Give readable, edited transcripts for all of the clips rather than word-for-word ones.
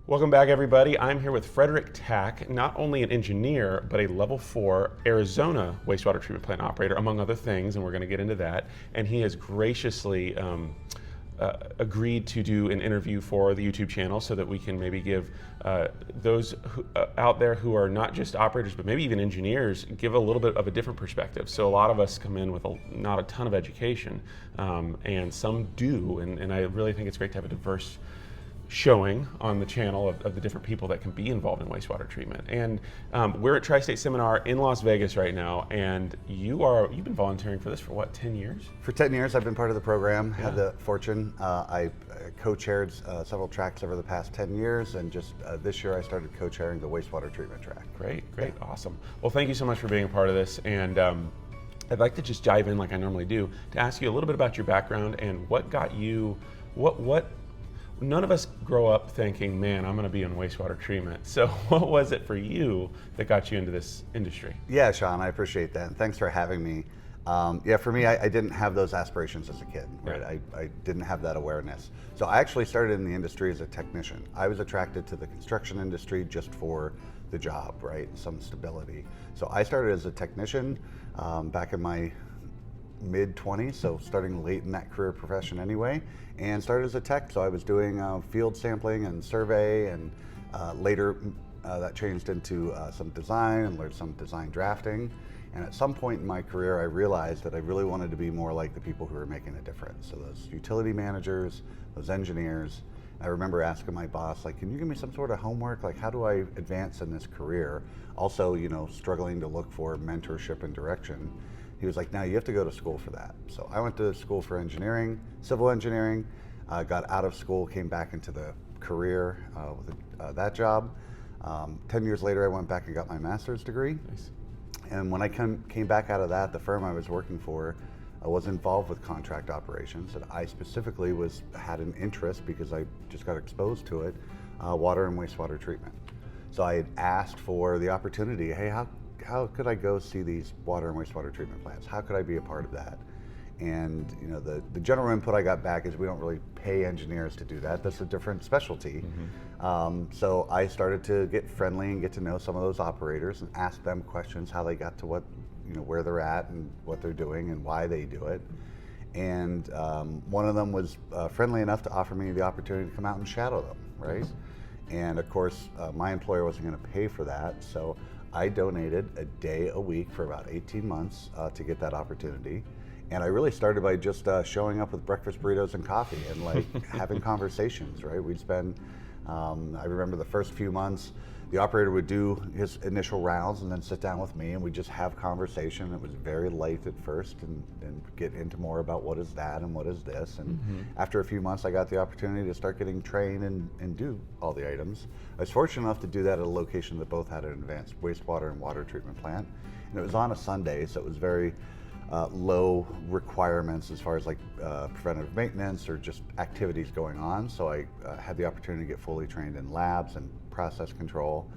Welcome back, everybody. I'm here with Frederick Tack, not only an engineer, but a level 4 Arizona wastewater treatment plant operator, among other things, and we're going to get into that. And he has graciously agreed to do an interview for the YouTube channel so that we can maybe give those out there who are not just operators, but maybe even engineers, give a little bit of a different perspective. So a lot of us come in with not a ton of education, and some do, and I really think it's great to have a diverse showing on the channel of the different people that can be involved in wastewater treatment. And we're at Tri-State Seminar in Las Vegas right now, and you've been volunteering for this for what, 10 years? For 10 years, I've been part of the program. Had the fortune. I co-chaired several tracks over the past 10 years, and just this year I started co-chairing the wastewater treatment track. Great, awesome. Well, thank you so much for being a part of this, and I'd like to just dive in like I normally do to ask you a little bit about your background and what got you, none of us grow up thinking, man, I'm going to be in wastewater treatment. So what was it for you that got you into this industry? Yeah, Sean, I appreciate that. And thanks for having me. For me, I didn't have those aspirations as a kid, right? I didn't have that awareness. So I actually started in the industry as a technician. I was attracted to the construction industry just for the job, right? Some stability. So I started as a technician back in my mid-20s, so starting late in that career profession anyway, and started as a tech. So I was doing field sampling and survey, and later that changed into some design and learned some design drafting. And at some point in my career, I realized that I really wanted to be more like the people who were making a difference. So those utility managers, those engineers. I remember asking my boss, like, can you give me some sort of homework? Like, how do I advance in this career? Also, struggling to look for mentorship and direction. He was like, no, you have to go to school for that. So I went to school for engineering, civil engineering, got out of school, came back into the career with that job. 10 years later, I went back and got my master's degree. Nice. And when I came back out of that, the firm I was working for was involved with contract operations. And I specifically had an interest, because I just got exposed to it, water and wastewater treatment. So I had asked for the opportunity, hey, how could I go see these water and wastewater treatment plants? How could I be a part of that? And the general input I got back is we don't really pay engineers to do that. That's a different specialty. Mm-hmm. So I started to get friendly and get to know some of those operators and ask them questions, how they got to where they're at and what they're doing and why they do it. And one of them was friendly enough to offer me the opportunity to come out and shadow them, right? Yes. And of course, my employer wasn't going to pay for that, so I donated a day a week for about 18 months to get that opportunity. And I really started by just showing up with breakfast burritos and coffee and like having conversations, right? We'd spend, I remember the first few months, the operator would do his initial rounds and then sit down with me and we'd just have conversation. It was very light at first and get into more about what is that and what is this. And after a few months, I got the opportunity to start getting trained and do all the items. I was fortunate enough to do that at a location that both had an advanced wastewater and water treatment plant. And it was on a Sunday, so it was very low requirements as far as like preventative maintenance or just activities going on. So I had the opportunity to get fully trained in labs and process control.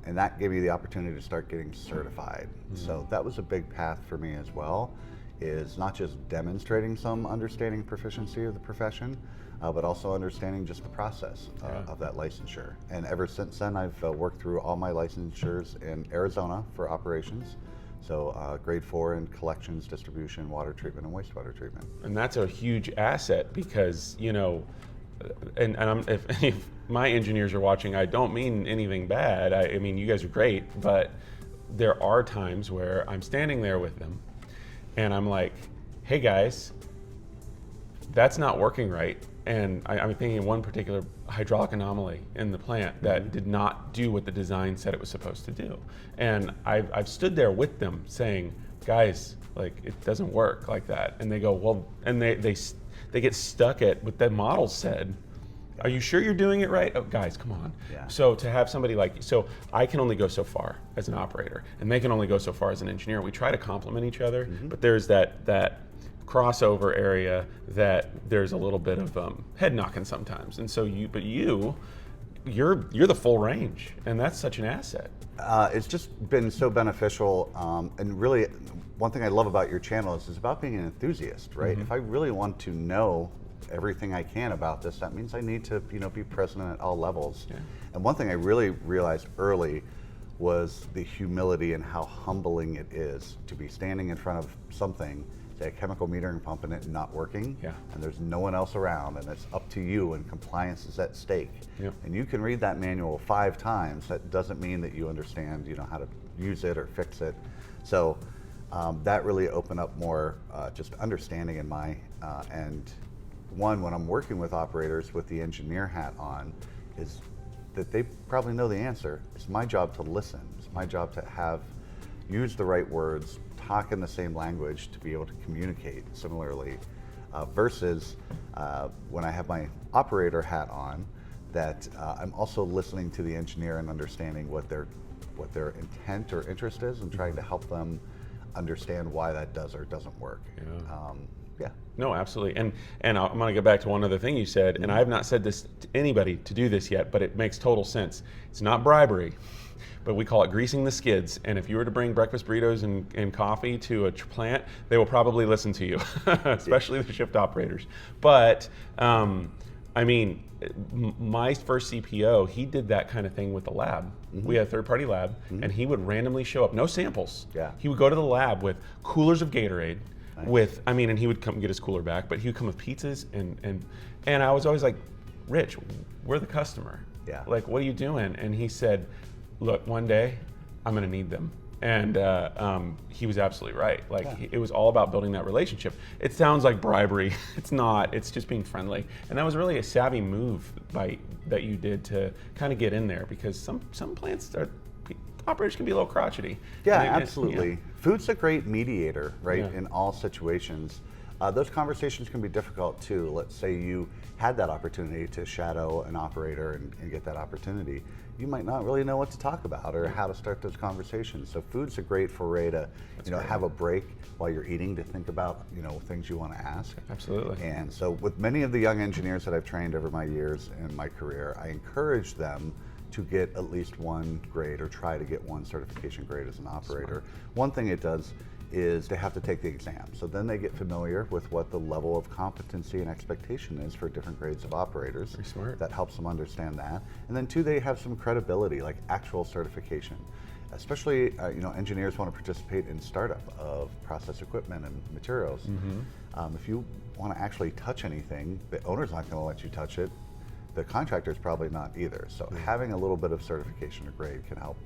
And that gave me the opportunity to start getting certified. Mm-hmm. So that was a big path for me as well, is not just demonstrating some understanding proficiency of the profession, but also understanding just the process of that licensure. And ever since then, I've worked through all my licensures in Arizona for operations. So grade 4 in collections, distribution, water treatment, and wastewater treatment. And that's a huge asset because, if my engineers are watching, I don't mean anything bad. I mean, you guys are great, but there are times where I'm standing there with them and I'm like, hey guys, that's not working right. And I'm thinking of one particular hydraulic anomaly in the plant that did not do what the design said it was supposed to do. And I've stood there with them saying, guys, like, it doesn't work like that. And they go, well, and they get stuck at what the model said. Are you sure you're doing it right? Oh, guys, come on. Yeah. So to have somebody so I can only go so far as an operator, and they can only go so far as an engineer. We try to complement each other, but there's that crossover area that there's a little bit of head knocking sometimes. And so you're the full range, and that's such an asset. It's just been so beneficial, and really one thing I love about your channel is it's about being an enthusiast, right? If I really want to know everything I can about this, that means I need to, be present at all levels. Yeah. And one thing I really realized early was the humility and how humbling it is to be standing in front of something, say a chemical metering pump, and it not working, Yeah. and there's no one else around, and it's up to you, and compliance is at stake. Yep. And you can read that manual 5 times. That doesn't mean that you understand, how to use it or fix it. So that really opened up more just understanding in my and when I'm working with operators with the engineer hat on, is that they probably know the answer. It's my job to listen. It's my job to use the right words, talk in the same language to be able to communicate similarly, versus when I have my operator hat on, that I'm also listening to the engineer and understanding what their intent or interest is, and trying to help them understand why that does or doesn't work. Yeah. No, absolutely. And I'm going to get back to one other thing you said, and I have not said this to anybody to do this yet, but it makes total sense. It's not bribery, but we call it greasing the skids. And if you were to bring breakfast burritos and coffee to a plant, they will probably listen to you, especially the shift operators. But my first CPO, he did that kind of thing with the lab. We had a third-party lab, and he would randomly show up, no samples. Yeah. He would go to the lab with coolers of Gatorade, Nice. and he would come get his cooler back, but he would come with pizzas, and I was always like, Rich, we're the customer. Yeah. Like, what are you doing? And he said, look, one day I'm gonna need them. And he was absolutely right. Like, it was all about building that relationship. It sounds like bribery. It's not. It's just being friendly. And that was really a savvy move that you did to kind of get in there, because some plants operators can be a little crotchety. Yeah, And absolutely. Food's a great mediator, right, Yeah. in all situations. Those conversations can be difficult too. Let's say you had that opportunity to shadow an operator and get that opportunity. You might not really know what to talk about or how to start those conversations. So food's a great foray to, have a break while you're eating to think about, things you want to ask. Absolutely. And so with many of the young engineers that I've trained over my years in my career, I encourage them to get at least one grade or try to get one certification grade as an operator. One thing it does is they have to take the exam. So then they get familiar with what the level of competency and expectation is for different grades of operators. Very smart. That helps them understand that. And then 2, they have some credibility, like actual certification. Especially, engineers want to participate in startup of process equipment and materials. If you want to actually touch anything, the owner's not going to let you touch it. The contractor's probably not either. So having a little bit of certification or grade can help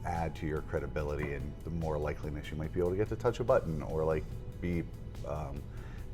add to your credibility, and the more likeliness you might be able to get to touch a button or be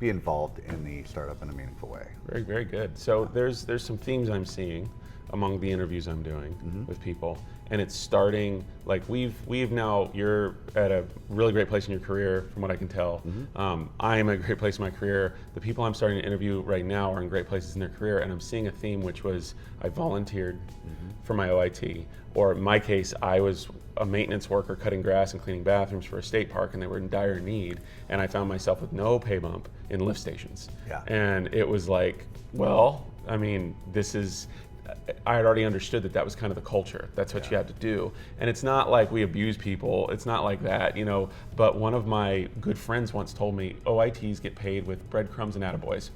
involved in the startup in a meaningful way. Very, very good. So there's some themes I'm seeing among the interviews I'm doing with people, and it's starting, like we've now, you're at a really great place in your career from what I can tell. I'm at a great place in my career. The people I'm starting to interview right now are in great places in their career, and I'm seeing a theme, which was I volunteered for my OIT, or in my case, I was a maintenance worker cutting grass and cleaning bathrooms for a state park, and they were in dire need, and I found myself with no pay bump in lift stations. Yeah. And it was like, well, I had already understood that was kind of the culture. That's what you had to do. And it's not like we abuse people. It's not like that, But one of my good friends once told me OITs get paid with breadcrumbs and attaboys.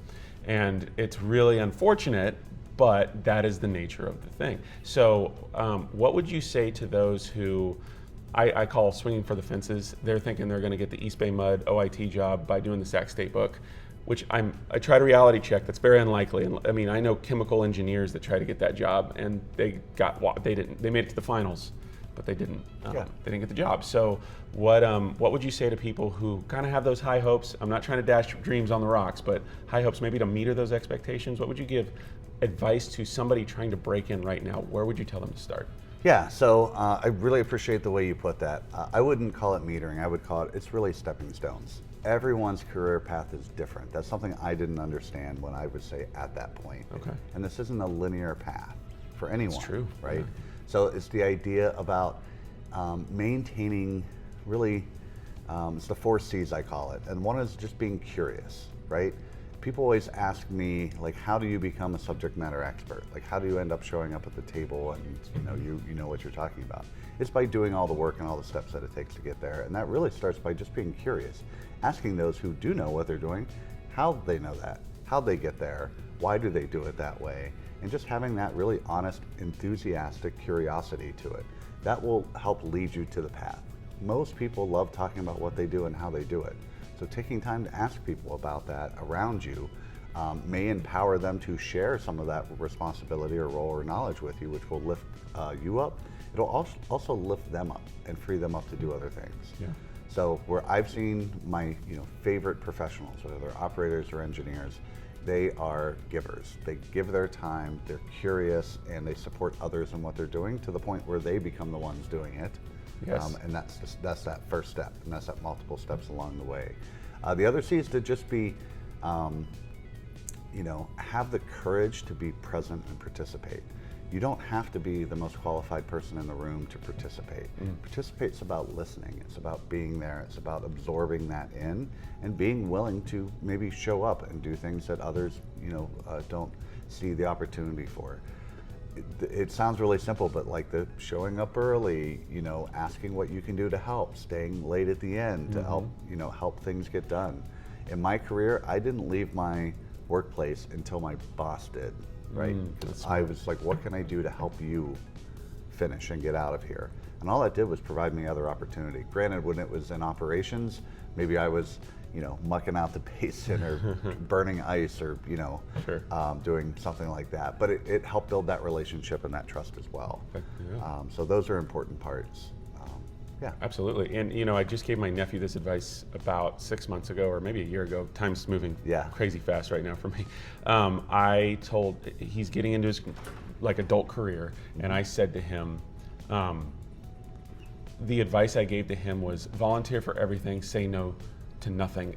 And it's really unfortunate, but that is the nature of the thing. So what would you say to those who, I call swinging for the fences? They're thinking they're going to get the East Bay Mud OIT job by doing the Sac State book, which I try to reality check. That's very unlikely. And I know chemical engineers that try to get that job, and they made it to the finals, but they didn't. They didn't get the job. So what would you say to people who kind of have those high hopes? I'm not trying to dash dreams on the rocks, but high hopes maybe to meter those expectations. What would you give advice to somebody trying to break in right now? Where would you tell them to start? Yeah, so I really appreciate the way you put that. I wouldn't call it metering. I would call it's really stepping stones. Everyone's career path is different. That's something I didn't understand when I would say at that point. Okay. And this isn't a linear path for anyone. It's true. Right? Yeah. So it's the idea about maintaining really, it's the 4 C's I call it. And one is just being curious, right? People always ask me, like, how do you become a subject matter expert? Like, how do you end up showing up at the table and you know what you're talking about? It's by doing all the work and all the steps that it takes to get there. And that really starts by just being curious. Asking those who do know what they're doing, how they know that. how'd they get there, why do they do it that way, and just having that really honest, enthusiastic curiosity to it. That will help lead you to the path. Most people love talking about what they do and how they do it. So taking time to ask people about that around you may empower them to share some of that responsibility or role or knowledge with you, which will lift you up. It'll also lift them up and free them up to do other things. Yeah. So where I've seen my favorite professionals, whether they're operators or engineers, they are givers. They give their time, they're curious, and they support others in what they're doing to the point where they become the ones doing it. Yes. And that's that first step, and that's that multiple steps along the way. The other C is to just be, have the courage to be present and participate. You don't have to be the most qualified person in the room to participate. Participate's about listening. It's about being there. It's about absorbing that in and being willing to maybe show up and do things that others, don't see the opportunity for. It sounds really simple, but like the showing up early, asking what you can do to help, staying late at the end to help things get done. In my career, I didn't leave my workplace until my boss did. Right? I was like, what can I do to help you finish and get out of here? And all that did was provide me other opportunity. Granted, when it was in operations, maybe I was, mucking out the basin or burning ice or, Sure. Doing something like that. But it helped build that relationship and that trust as well. Yeah. So those are important parts. Yeah. Absolutely. And I just gave my nephew this advice about 6 months ago, or maybe a year ago. Time's moving crazy fast right now for me. I told, he's getting into his adult career, and I said to him, the advice I gave to him was volunteer for everything, say no to nothing,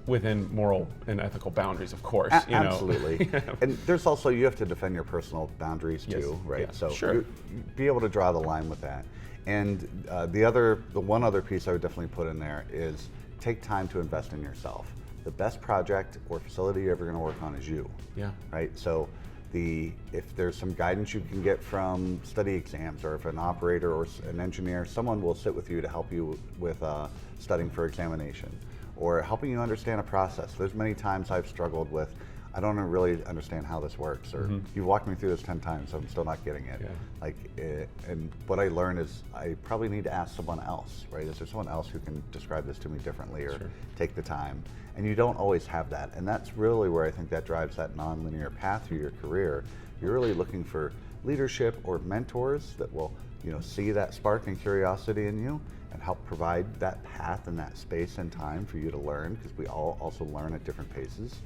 within moral and ethical boundaries, of course. Absolutely. And there's also, you have to defend your personal boundaries too, right? Yeah. So Sure. you be able to draw the line with that. And the one other piece I would definitely put in there is take time to invest in yourself. The best project or facility you're ever going to work on is you. Yeah. Right. So if there's some guidance you can get from study exams, or if an operator or an engineer, someone will sit with you to help you with studying for examination, or helping you understand a process. There's many times I've struggled with, I don't really understand how this works, or you've walked me through this 10 times, so I'm still not getting it. Yeah. And what I learned is I probably need to ask someone else, right? Is there someone else who can describe this to me differently, or take the time? And you don't always have that. And that's really where I think that drives that nonlinear path through your career. You're really looking for leadership or mentors that will, see that spark and curiosity in you and help provide that path and that space and time for you to learn, because we all also learn at different paces.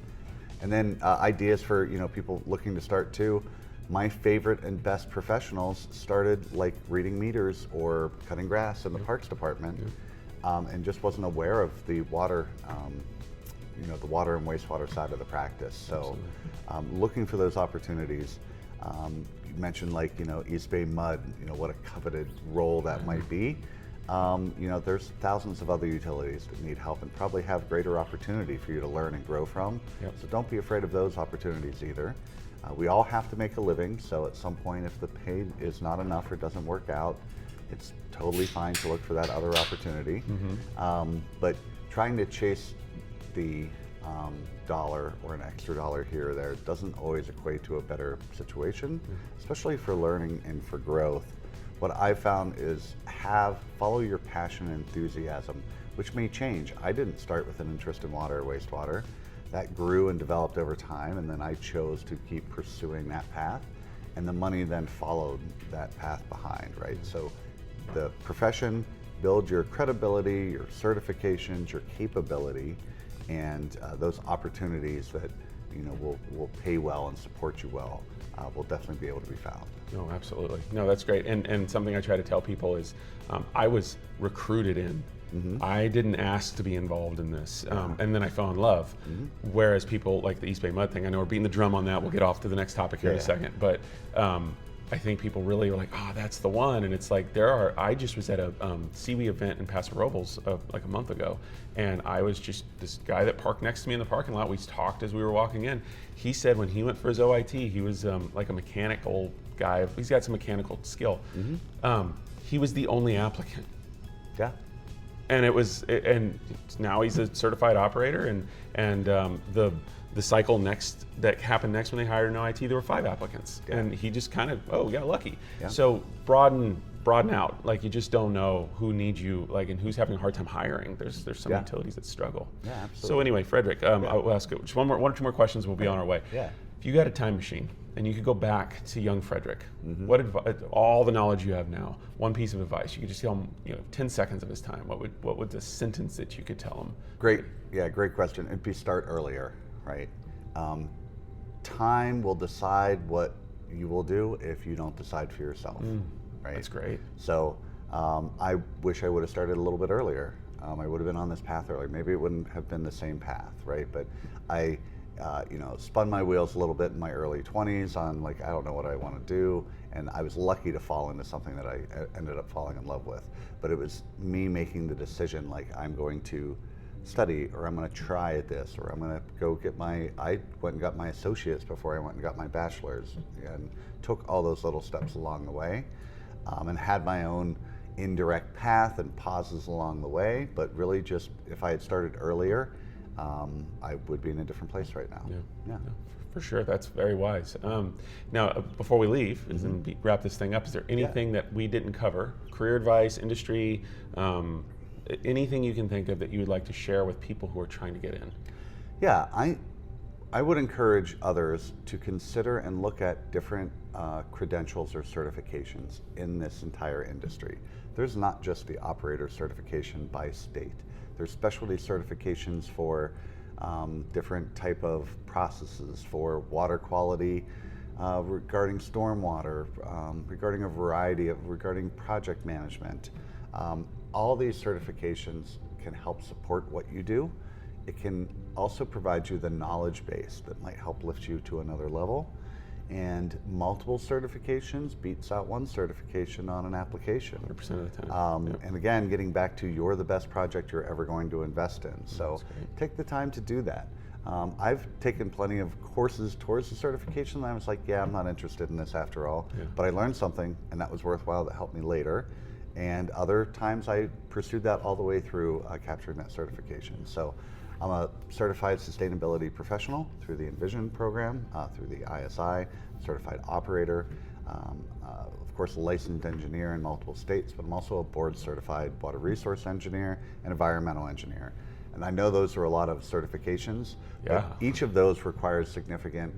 And then ideas for people looking to start too. My favorite and best professionals started like reading meters or cutting grass in the parks department, and just wasn't aware of the water, the water and wastewater side of the practice. So looking for those opportunities. You mentioned East Bay Mud, what a coveted role that might be. There's thousands of other utilities that need help and probably have greater opportunity for you to learn and grow from. So don't be afraid of those opportunities either. We all have to make a living, so at some point if the pay is not enough or doesn't work out, it's totally fine to look for that other opportunity. But trying to chase the dollar or an extra dollar here or there doesn't always equate to a better situation, especially for learning and for growth. What I've found is follow your passion and enthusiasm, which may change. I didn't start with an interest in water or wastewater. That grew and developed over time, and then I chose to keep pursuing that path, and the money then followed that path behind, right? So the profession, build your credibility, your certifications, your capability, and those opportunities that will pay well and support you well will definitely be able to be found. No, absolutely. No, that's great. And something I try to tell people is I was recruited in. I didn't ask to be involved in this. And then I fell in love. Whereas people like the East Bay Mud thing, I know we're beating the drum on that. We'll get off to the next topic here in a second. But I think people really are like, oh, that's the one. And it's like, I just was at a CB event in Paso Robles like a month ago. And I was just this guy that parked next to me in the parking lot. We talked as we were walking in. He said when he went for his OIT, he was like a mechanical guy. He's got some mechanical skill. He was the only applicant. Yeah. And and now he's a certified operator, and the the cycle that happened next when they hired an IT, there were 5 applicants, and he just kind of got lucky. Yeah. So broaden out. Like, you just don't know who needs you, like, and who's having a hard time hiring. There's some utilities that struggle. Yeah, absolutely. So anyway, Frederick, I'll ask you just one or two more questions. We'll be on our way. Yeah. If you got a time machine and you could go back to young Frederick, what all the knowledge you have now, one piece of advice, you could just tell him, 10 seconds of his time. What would the sentence that you could tell him? Great question. It'd be start earlier, right? Time will decide what you will do if you don't decide for yourself. Right? That's great. So I wish I would have started a little bit earlier. I would have been on this path earlier. Maybe it wouldn't have been the same path, right? But I, spun my wheels a little bit in my early 20s on, like, I don't know what I want to do. And I was lucky to fall into something that I ended up falling in love with. But it was me making the decision, like, I'm going to study, or I'm going to try at this, or I'm going to go get I went and got my associates before I went and got my bachelor's, and took all those little steps along the way. And had my own indirect path and pauses along the way, but really just, if I had started earlier, I would be in a different place right now. Yeah. For sure, that's very wise. Now, before we leave, and wrap this thing up, is there anything that we didn't cover, career advice, industry, anything you can think of that you would like to share with people who are trying to get in? Yeah, I would encourage others to consider and look at different credentials or certifications in this entire industry. There's not just the operator certification by state. There's specialty certifications for different type of processes, for water quality, regarding stormwater, regarding project management. All these certifications can help support what you do. It can also provide you the knowledge base that might help lift you to another level. And multiple certifications beats out one certification on an application. 100% of the time. And again, getting back to, you're the best project you're ever going to invest in. So take the time to do that. I've taken plenty of courses towards the certification, and I was like, I'm not interested in this after all. But I learned something, and that was worthwhile, that helped me later. And other times I pursued that all the way through capturing that certification. So I'm a certified sustainability professional through the Envision program, through the ISI, certified operator, of course a licensed engineer in multiple states, but I'm also a board certified water resource engineer and environmental engineer. And I know those are a lot of certifications, but each of those requires significant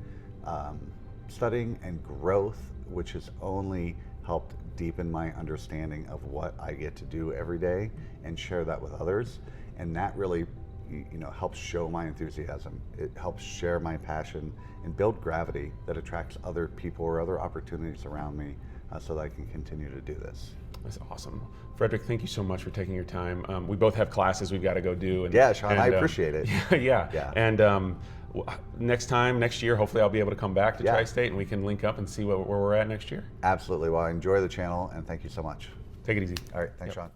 studying and growth, which has only helped deepen my understanding of what I get to do every day and share that with others. And that really helps show my enthusiasm. It helps share my passion and build gravity that attracts other people or other opportunities around me so that I can continue to do this. That's awesome. Frederick, thank you so much for taking your time. We both have classes we've got to go do. And, Sean, I appreciate it. Yeah. And next year, hopefully I'll be able to come back to Tri-State and we can link up and see where we're at next year. Absolutely. Well, I enjoy the channel and thank you so much. Take it easy. All right. Thanks, Sean.